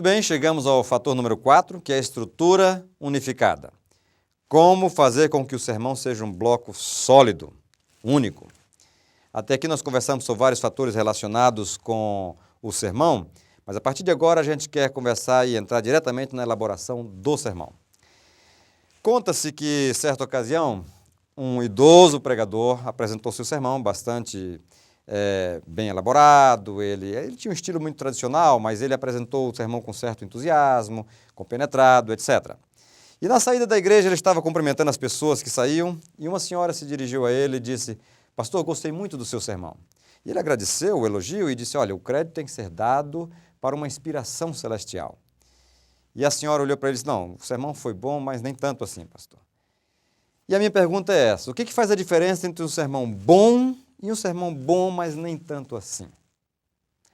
Muito bem, chegamos ao fator número 4, que é a estrutura unificada. Como fazer com que o sermão seja um bloco sólido, único. Até aqui nós conversamos sobre vários fatores relacionados com o sermão, mas a partir de agora a gente quer conversar e entrar diretamente na elaboração do sermão. Conta-se que, certa ocasião, um idoso pregador apresentou seu sermão bastante bem elaborado, ele tinha um estilo muito tradicional, mas ele apresentou o sermão com certo entusiasmo, compenetrado, etc. E na saída da igreja ele estava cumprimentando as pessoas que saíam e uma senhora se dirigiu a ele e disse: "Pastor, gostei muito do seu sermão." E ele agradeceu o elogio e disse: "Olha, o crédito tem que ser dado para uma inspiração celestial." E a senhora olhou para ele e disse: "Não, o sermão foi bom, mas nem tanto assim, pastor." E a minha pergunta é essa: o que faz a diferença entre um sermão bom e um sermão bom, mas nem tanto assim?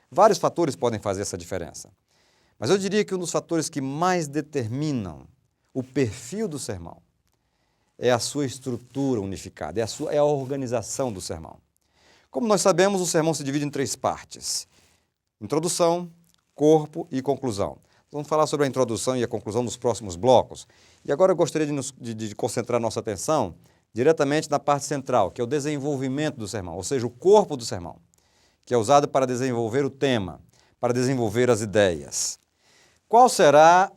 Vários fatores podem fazer essa diferença. Mas eu diria que um dos fatores que mais determinam o perfil do sermão é a sua estrutura unificada, é a organização do sermão. Como nós sabemos, o sermão se divide em 3 partes: introdução, corpo e conclusão. Vamos falar sobre a introdução e a conclusão nos próximos blocos. E agora eu gostaria de concentrar nossa atenção diretamente na parte central, que é o desenvolvimento do sermão, ou seja, o corpo do sermão, que é usado para desenvolver o tema, para desenvolver as ideias. Qual será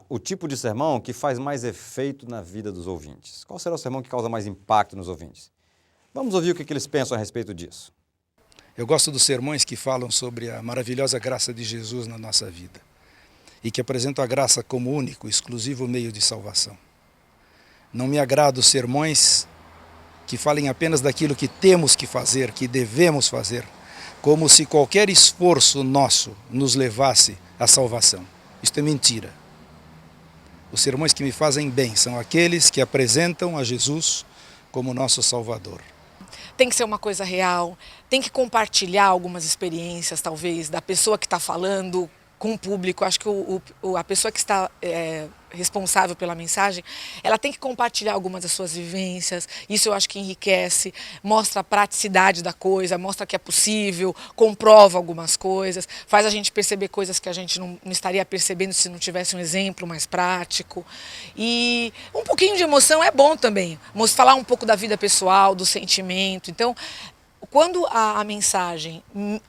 o tipo de sermão que faz mais efeito na vida dos ouvintes? Qual será o sermão que causa mais impacto nos ouvintes? Vamos ouvir o que eles pensam a respeito disso. Eu gosto dos sermões que falam sobre a maravilhosa graça de Jesus na nossa vida e que apresentam a graça como único, exclusivo meio de salvação. Não me agrada os sermões que falem apenas daquilo que temos que fazer, que devemos fazer, como se qualquer esforço nosso nos levasse à salvação. Isto é mentira. Os sermões que me fazem bem são aqueles que apresentam a Jesus como nosso Salvador. Tem que ser uma coisa real, tem que compartilhar algumas experiências, talvez, da pessoa que está falando com o público. Acho que a pessoa que está responsável pela mensagem, ela tem que compartilhar algumas das suas vivências. Isso eu acho que enriquece, mostra a praticidade da coisa, mostra que é possível, comprova algumas coisas, faz a gente perceber coisas que a gente não estaria percebendo se não tivesse um exemplo mais prático. E um pouquinho de emoção é bom também, falar um pouco da vida pessoal, do sentimento. Então, quando a mensagem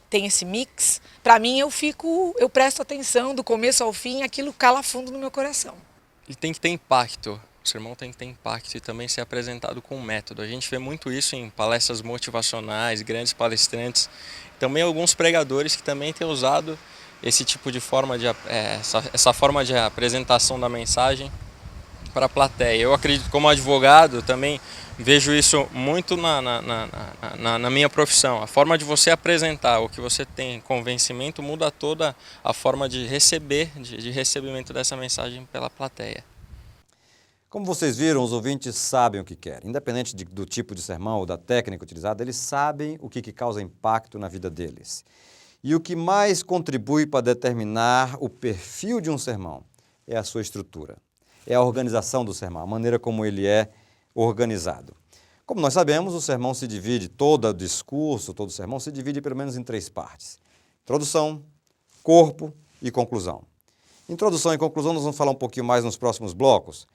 tem esse mix, para mim eu presto atenção do começo ao fim, aquilo cala fundo no meu coração. Ele tem que ter impacto, o sermão tem que ter impacto e também ser apresentado com método. A gente vê muito isso em palestras motivacionais, grandes palestrantes, também alguns pregadores que também têm usado esse tipo de forma essa forma de apresentação da mensagem para a plateia. Eu acredito, como advogado, também vejo isso muito na minha profissão. A forma de você apresentar o que você tem convencimento muda toda a forma de receber, de recebimento dessa mensagem pela plateia. Como vocês viram, os ouvintes sabem o que querem. Independente do tipo de sermão ou da técnica utilizada, eles sabem o que causa impacto na vida deles. E o que mais contribui para determinar o perfil de um sermão é a sua estrutura. É a organização do sermão, a maneira como ele é organizado. Como nós sabemos, o sermão se divide, todo o discurso, todo o sermão se divide pelo menos em 3 partes: introdução, corpo e conclusão. Introdução e conclusão nós vamos falar um pouquinho mais nos próximos blocos,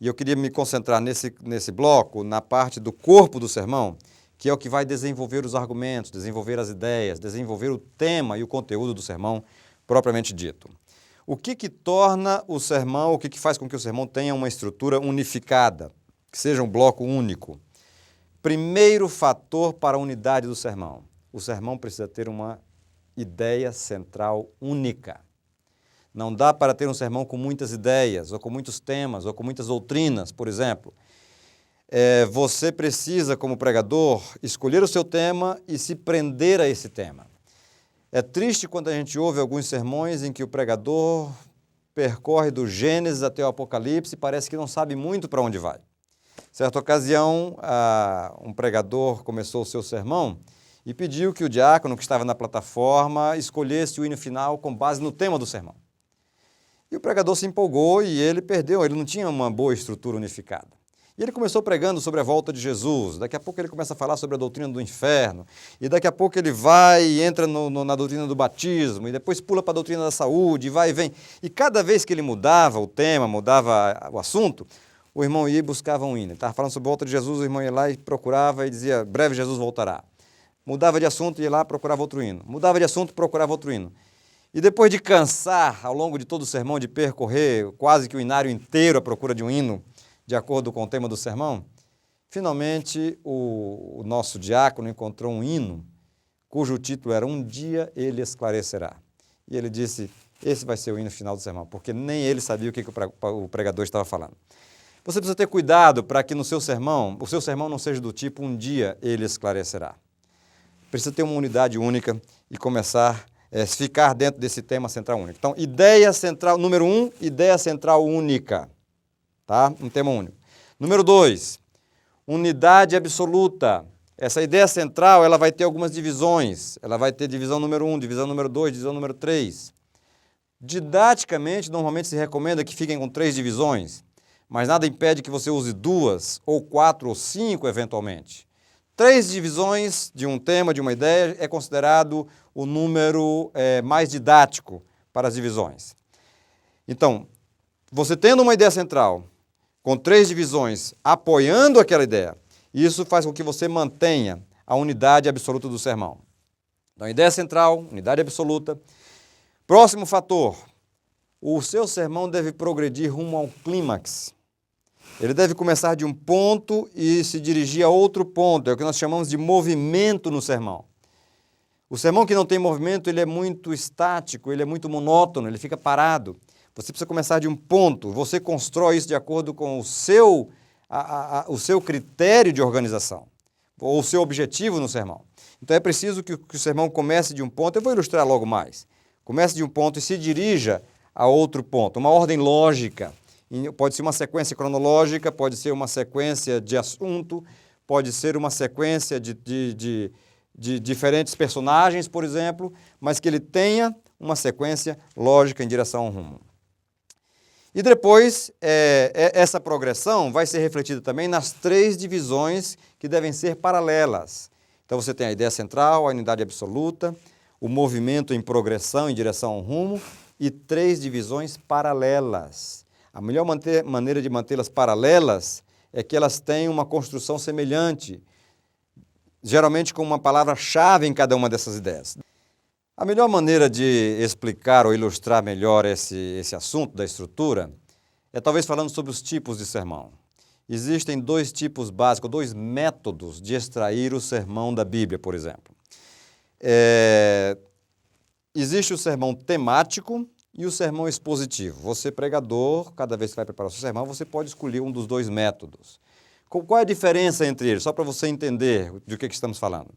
e eu queria me concentrar nesse bloco, na parte do corpo do sermão, que é o que vai desenvolver os argumentos, desenvolver as ideias, desenvolver o tema e o conteúdo do sermão propriamente dito. O que torna o sermão, o que faz com que o sermão tenha uma estrutura unificada, que seja um bloco único? Primeiro fator para a unidade do sermão: o sermão precisa ter uma ideia central única. Não dá para ter um sermão com muitas ideias, ou com muitos temas, ou com muitas doutrinas, por exemplo. Você precisa, como pregador, escolher o seu tema e se prender a esse tema. É triste quando a gente ouve alguns sermões em que o pregador percorre do Gênesis até o Apocalipse e parece que não sabe muito para onde vai. Certa ocasião, um pregador começou o seu sermão e pediu que o diácono que estava na plataforma escolhesse o hino final com base no tema do sermão. E o pregador se empolgou e ele perdeu, ele não tinha uma boa estrutura unificada. E ele começou pregando sobre a volta de Jesus, daqui a pouco ele começa a falar sobre a doutrina do inferno, e daqui a pouco ele vai e entra na doutrina do batismo, e depois pula para a doutrina da saúde, e vai e vem. E cada vez que ele mudava o tema, mudava o assunto, o irmão ia e buscava um hino. Ele estava falando sobre a volta de Jesus, o irmão ia lá e procurava e dizia, breve Jesus voltará. Mudava de assunto, ia lá, procurava outro hino. Mudava de assunto, procurava outro hino. E depois de cansar, ao longo de todo o sermão, de percorrer quase que o inário inteiro à procura de um hino, de acordo com o tema do sermão, finalmente o nosso diácono encontrou um hino cujo título era Um Dia Ele Esclarecerá. E ele disse, esse vai ser o hino final do sermão, porque nem ele sabia o que o pregador estava falando. Você precisa ter cuidado para que no seu sermão, o seu sermão não seja do tipo Um Dia Ele Esclarecerá. Precisa ter uma unidade única e começar a ficar dentro desse tema central único. Então, ideia central, número 1, ideia central única. Tá? Um tema único. Número 2, unidade absoluta. Essa ideia central ela vai ter algumas divisões. Ela vai ter divisão número 1, divisão número 2, divisão número 3. Didaticamente, normalmente se recomenda que fiquem com 3 divisões, mas nada impede que você use 2, ou 4, ou 5, eventualmente. 3 divisões de um tema, de uma ideia, é considerado o número mais didático para as divisões. Então, você tendo uma ideia central, com 3 divisões apoiando aquela ideia, isso faz com que você mantenha a unidade absoluta do sermão. Então, ideia central, unidade absoluta. Próximo fator, o seu sermão deve progredir rumo ao clímax. Ele deve começar de um ponto e se dirigir a outro ponto, é o que nós chamamos de movimento no sermão. O sermão que não tem movimento, ele é muito estático, ele é muito monótono, ele fica parado. Você precisa começar de um ponto, você constrói isso de acordo com o seu critério de organização, ou o seu objetivo no sermão. Então é preciso que o sermão comece de um ponto, eu vou ilustrar logo mais. Comece de um ponto e se dirija a outro ponto, uma ordem lógica. Pode ser uma sequência cronológica, pode ser uma sequência de assunto, pode ser uma sequência de diferentes personagens, por exemplo, mas que ele tenha uma sequência lógica em direção ao rumo. E depois, essa progressão vai ser refletida também nas 3 divisões que devem ser paralelas. Então você tem a ideia central, a unidade absoluta, o movimento em progressão em direção ao rumo e 3 divisões paralelas. A melhor maneira de mantê-las paralelas é que elas tenham uma construção semelhante, geralmente com uma palavra-chave em cada uma dessas ideias. A melhor maneira de explicar ou ilustrar melhor esse assunto da estrutura é talvez falando sobre os tipos de sermão. Existem 2 tipos básicos, 2 métodos de extrair o sermão da Bíblia, por exemplo. Existe o sermão temático e o sermão expositivo. Você, pregador, cada vez que vai preparar o seu sermão, você pode escolher um dos 2 métodos. Qual é a diferença entre eles? Só para você entender de o que estamos falando.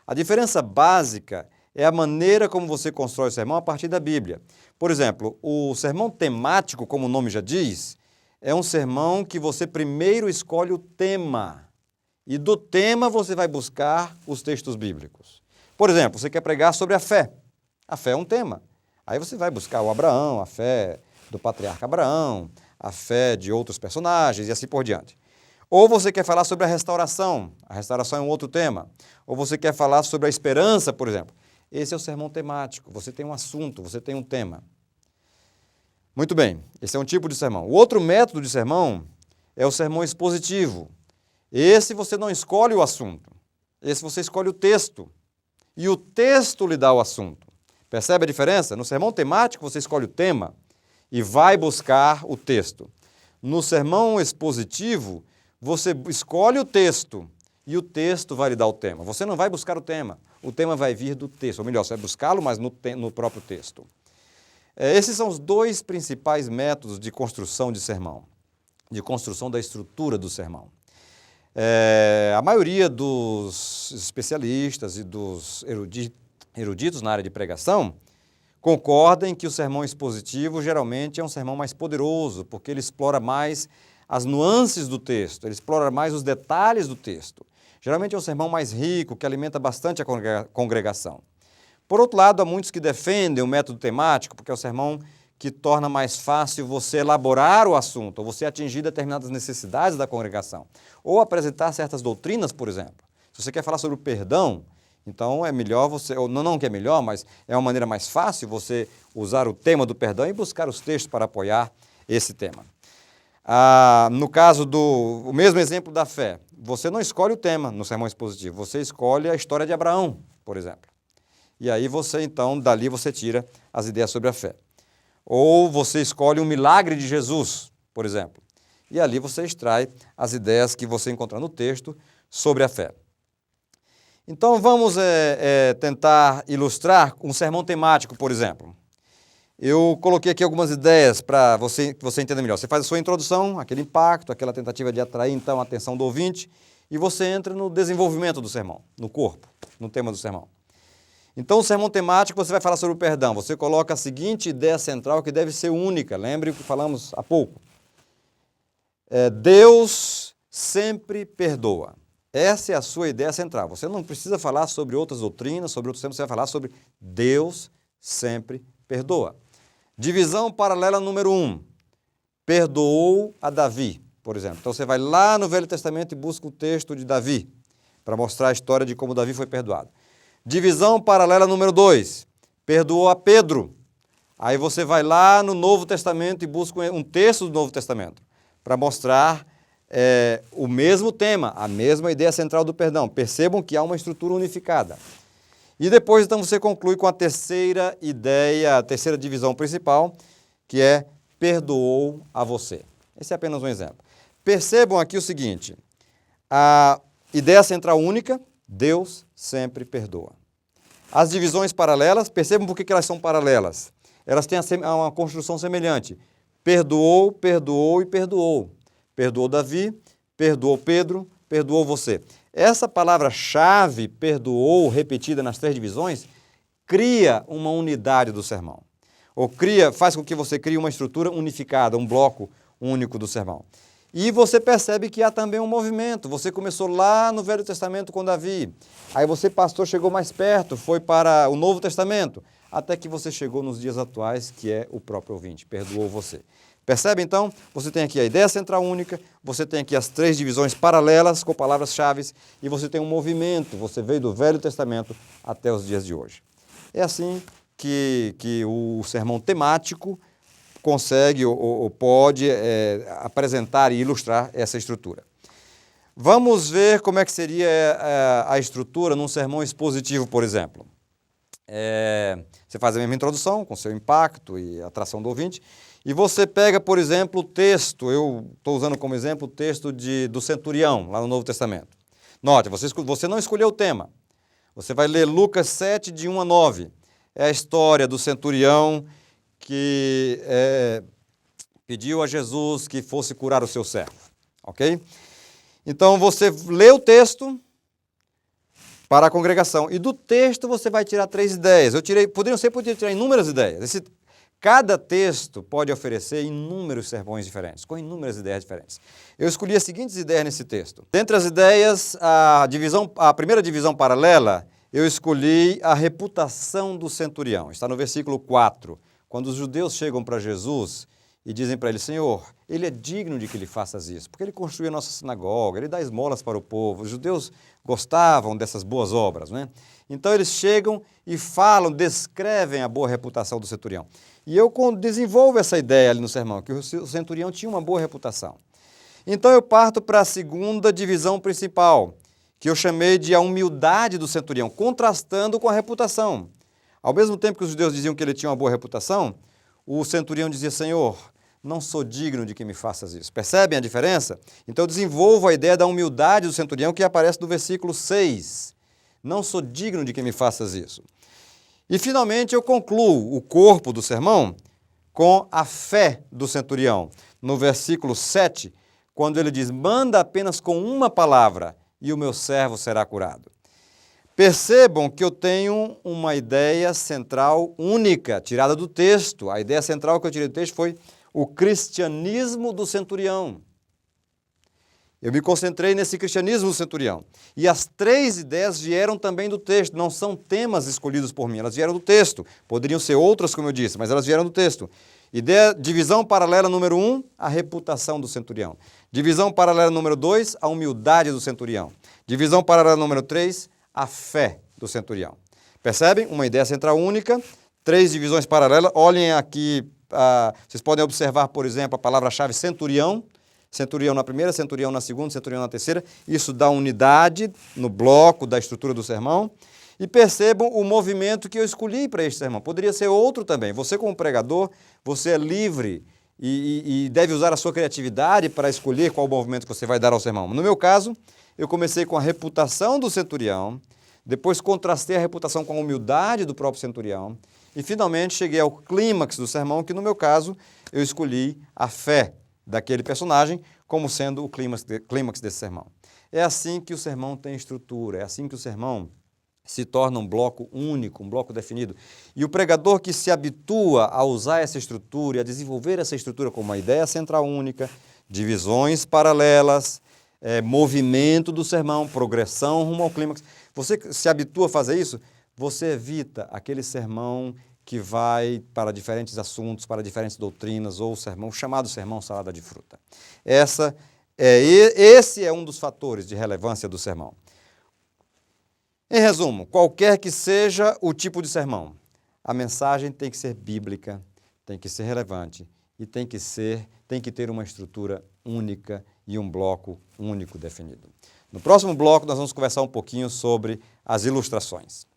A diferença básica é a maneira como você constrói o sermão a partir da Bíblia. Por exemplo, o sermão temático, como o nome já diz, é um sermão que você primeiro escolhe o tema. E do tema você vai buscar os textos bíblicos. Por exemplo, você quer pregar sobre a fé. A fé é um tema. Aí você vai buscar o Abraão, a fé do patriarca Abraão, a fé de outros personagens e assim por diante. Ou você quer falar sobre a restauração é um outro tema. Ou você quer falar sobre a esperança, por exemplo. Esse é o sermão temático, você tem um assunto, você tem um tema. Muito bem, esse é um tipo de sermão. O outro método de sermão é o sermão expositivo. Esse você não escolhe o assunto, esse você escolhe o texto. E o texto lhe dá o assunto. Percebe a diferença? No sermão temático você escolhe o tema e vai buscar o texto. No sermão expositivo você escolhe o texto e o texto vai lhe dar o tema. Você não vai buscar o tema vai vir do texto. Ou melhor, você vai buscá-lo, mas no próprio texto. Esses são os 2 principais métodos de construção de sermão, de construção da estrutura do sermão. A maioria dos especialistas e dos eruditos na área de pregação concordam em que o sermão expositivo geralmente é um sermão mais poderoso, porque ele explora mais as nuances do texto, ele explora mais os detalhes do texto. Geralmente é um sermão mais rico, que alimenta bastante a congregação. Por outro lado, há muitos que defendem o método temático, porque é o sermão que torna mais fácil você elaborar o assunto, ou você atingir determinadas necessidades da congregação, ou apresentar certas doutrinas, por exemplo. Se você quer falar sobre o perdão, então é melhor você, ou não que é melhor, mas é uma maneira mais fácil você usar o tema do perdão e buscar os textos para apoiar esse tema. No caso o mesmo exemplo da fé, você não escolhe o tema no sermão expositivo, você escolhe a história de Abraão, por exemplo. E aí você, então, dali você tira as ideias sobre a fé. Ou você escolhe um milagre de Jesus, por exemplo. E ali você extrai as ideias que você encontra no texto sobre a fé. Então vamos tentar ilustrar um sermão temático, por exemplo. Eu coloquei aqui algumas ideias para que você entenda melhor. Você faz a sua introdução, aquele impacto, aquela tentativa de atrair, então, a atenção do ouvinte, e você entra no desenvolvimento do sermão, no corpo, no tema do sermão. Então, o sermão temático, você vai falar sobre o perdão. Você coloca a seguinte ideia central, que deve ser única. Lembre o que falamos há pouco. Deus sempre perdoa. Essa é a sua ideia central. Você não precisa falar sobre outras doutrinas, sobre outros temas, você vai falar sobre Deus sempre perdoa. Divisão paralela número 1. Perdoou a Davi, por exemplo. Então, você vai lá no Velho Testamento e busca o texto de Davi, para mostrar a história de como Davi foi perdoado. Divisão paralela número 2, perdoou a Pedro. Aí você vai lá no Novo Testamento e busca um texto do Novo Testamento para mostrar o mesmo tema, a mesma ideia central do perdão. Percebam que há uma estrutura unificada. E depois, então, você conclui com a terceira ideia, a terceira divisão principal, que é perdoou a você. Esse é apenas um exemplo. Percebam aqui o seguinte, a ideia central única, Deus sempre perdoa. As divisões paralelas, percebam por que elas são paralelas. Elas têm uma construção semelhante. Perdoou, perdoou e perdoou. Perdoou Davi, perdoou Pedro, perdoou você. Essa palavra-chave, perdoou, repetida nas 3 divisões, cria uma unidade do sermão. Ou faz com que você crie uma estrutura unificada, um bloco único do sermão. E você percebe que há também um movimento. Você começou lá no Velho Testamento com Davi. Aí você, pastor, chegou mais perto, foi para o Novo Testamento, até que você chegou nos dias atuais, que é o próprio ouvinte, perdoou você. Percebe, então? Você tem aqui a ideia central única, você tem aqui as 3 divisões paralelas com palavras-chave e você tem um movimento. Você veio do Velho Testamento até os dias de hoje. É assim que o sermão temático consegue ou pode apresentar e ilustrar essa estrutura. Vamos ver como é que seria a estrutura num sermão expositivo, por exemplo. Você faz a mesma introdução, com seu impacto e atração do ouvinte, e você pega, por exemplo, o texto, eu estou usando como exemplo o texto do centurião, lá no Novo Testamento. Note, você não escolheu o tema. Você vai ler Lucas 7, de 1 a 9. É a história do centurião que pediu a Jesus que fosse curar o seu servo, ok? Então, você lê o texto para a congregação, e do texto você vai tirar 3 ideias. Poderia tirar inúmeras ideias. Cada texto pode oferecer inúmeros sermões diferentes, com inúmeras ideias diferentes. Eu escolhi as seguintes ideias nesse texto. Dentre as ideias, a primeira divisão paralela, eu escolhi a reputação do centurião. Está no versículo 4. Quando os judeus chegam para Jesus e dizem para ele, Senhor, ele é digno de que lhe faças isso, porque ele construiu a nossa sinagoga, ele dá esmolas para o povo. Os judeus gostavam dessas boas obras, né? Então eles chegam e falam, descrevem a boa reputação do centurião. E eu desenvolvo essa ideia ali no sermão, que o centurião tinha uma boa reputação. Então eu parto para a segunda divisão principal, que eu chamei de a humildade do centurião, contrastando com a reputação. Ao mesmo tempo que os judeus diziam que ele tinha uma boa reputação, o centurião dizia, Senhor, não sou digno de que me faças isso. Percebem a diferença? Então eu desenvolvo a ideia da humildade do centurião que aparece no versículo 6. Não sou digno de que me faças isso. E finalmente eu concluo o corpo do sermão com a fé do centurião. No versículo 7, quando ele diz, manda apenas com uma palavra e o meu servo será curado. Percebam que eu tenho uma ideia central única, tirada do texto. A ideia central que eu tirei do texto foi o cristianismo do centurião. Eu me concentrei nesse cristianismo do centurião. E as 3 ideias vieram também do texto, não são temas escolhidos por mim, elas vieram do texto. Poderiam ser outras, como eu disse, mas elas vieram do texto. Divisão paralela número 1, a reputação do centurião. Divisão paralela número 2, a humildade do centurião. Divisão paralela número 3, a fé do centurião. Percebem? Uma ideia central única, 3 divisões paralelas. Olhem aqui, vocês podem observar, por exemplo, a palavra-chave centurião. Centurião na primeira, centurião na segunda, centurião na terceira. Isso dá unidade no bloco da estrutura do sermão. E percebam o movimento que eu escolhi para este sermão. Poderia ser outro também. Você, como pregador, você é livre e deve usar a sua criatividade para escolher qual movimento que você vai dar ao sermão. No meu caso, eu comecei com a reputação do centurião, depois contrastei a reputação com a humildade do próprio centurião e, finalmente, cheguei ao clímax do sermão, que, no meu caso, eu escolhi a fé daquele personagem como sendo o clímax desse sermão. É assim que o sermão tem estrutura, é assim que o sermão se torna um bloco único, um bloco definido. E o pregador que se habitua a usar essa estrutura e a desenvolver essa estrutura como uma ideia central única, divisões paralelas, movimento do sermão, progressão rumo ao clímax, você se habitua a fazer isso, você evita aquele sermão que vai para diferentes assuntos, para diferentes doutrinas, ou o chamado sermão salada de fruta. Esse é um dos fatores de relevância do sermão. Em resumo, qualquer que seja o tipo de sermão, a mensagem tem que ser bíblica, tem que ser relevante e tem que ter uma estrutura única e um bloco único definido. No próximo bloco, nós vamos conversar um pouquinho sobre as ilustrações.